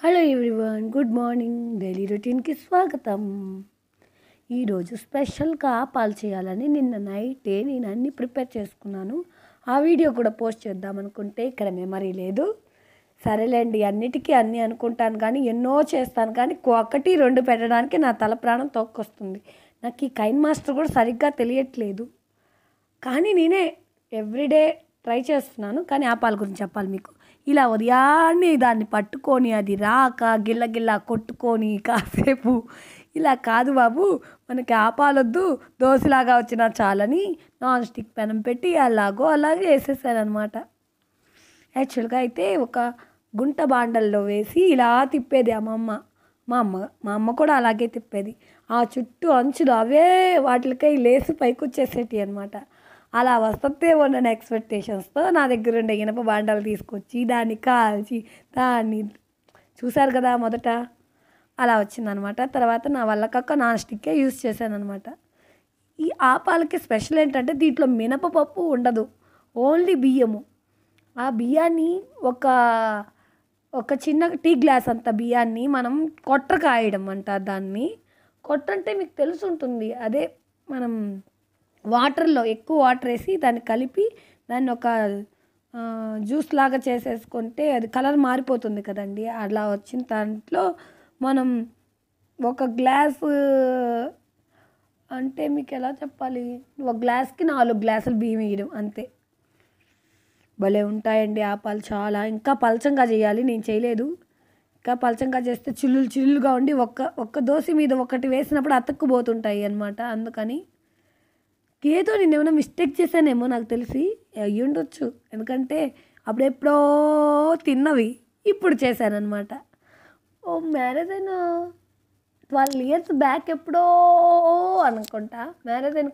Hello everyone, good morning. Daily రొటీన్కి స్వాగతం. ఈరోజు స్పెషల్గా పాలు చేయాలని నిన్న నైటే నేను అన్నీ ప్రిపేర్ చేసుకున్నాను. ఆ వీడియో కూడా పోస్ట్ చేద్దాం అనుకుంటే ఇక్కడ మెమరీ లేదు. సరేలేండి, అన్నిటికీ అన్నీ అనుకుంటాను కానీ ఎన్నో చేస్తాను కానీ ఒకటి రెండు పెట్టడానికి నా తల ప్రాణం తోక్కొస్తుంది. నాకు ఈ కైన్ మాస్టర్ కూడా సరిగ్గా తెలియట్లేదు, కానీ నేనే ఎవ్రీడే ట్రై చేస్తున్నాను. కానీ ఆ పాల గురించి చెప్పాలి మీకు. ఇలా ఉదయాన్నే దాన్ని పట్టుకొని అది రాక గిల్ల గిల్ల కొట్టుకొని కాసేపు ఇలా కాదు బాబు, మనకి ఆ పాలొద్దు, దోశలాగా వచ్చినా చాలని నాన్ స్టిక్ పెనం పెట్టి అలాగే వేసేసాను అనమాట. యాక్చువల్గా అయితే ఒక గుంట బాండల్లో వేసి ఇలా తిప్పేది మా అమ్మ కూడా అలాగే తిప్పేది. ఆ చుట్టూ అంచులు అవే వాటికై లేసి పైకి వచ్చేసేటి అనమాట. అలా వస్తుందేమో నన్ను ఎక్స్పెక్టేషన్స్తో నా దగ్గర ఉండే ఇనప బాండాలు తీసుకొచ్చి దాన్ని కాల్చి దాన్ని చూశారు కదా మొదట అలా వచ్చిందనమాట. తర్వాత నా వల్ల కాక నాన్ స్టిక్కే యూస్ చేశాను అనమాట. ఈ ఆపాలకి స్పెషల్ ఏంటంటే దీంట్లో మినపప్పు ఉండదు, ఓన్లీ బియ్యము. ఆ బియ్యాన్ని ఒక చిన్న టీ గ్లాస్ అంత బియ్యాన్ని మనం కొట్ర కాయడం అంటారు దాన్ని. కొట్ర అంటే మీకు తెలిసి ఉంటుంది, అదే మనం వాటర్లో ఎక్కువ వాటర్ వేసి దాన్ని కలిపి దాన్ని ఒక జ్యూస్ లాగా చేసేసుకుంటే అది కలర్ మారిపోతుంది కదండి. అలా వచ్చిన దాంట్లో మనం ఒక గ్లాసు అంటే మీకు ఎలా చెప్పాలి, ఒక గ్లాస్కి 4 గ్లాసులు బియ్యం వేయడం అంతే. భలే ఉంటాయండి ఆ పాలు. చాలా ఇంకా పలచంగా చేయాలి, నేను చేయలేదు. ఇంకా పలచంగా చేస్తే చిల్లులుగా ఉండి ఒక్క దోశ మీద ఒకటి వేసినప్పుడు అతుక్కుపోతుంటాయి అన్నమాట. అందుకని ఏదో నేను ఏమైనా మిస్టేక్ చేశానేమో నాకు తెలిసి అయ్యుండొచ్చు, ఎందుకంటే అప్పుడెప్పుడో తిన్నవి ఇప్పుడు చేశానమాట. ఓ మ్యారేజ్ అయిన 12 years బ్యాక్ ఎప్పుడో అనుకుంటా మ్యారేజ్ అయిన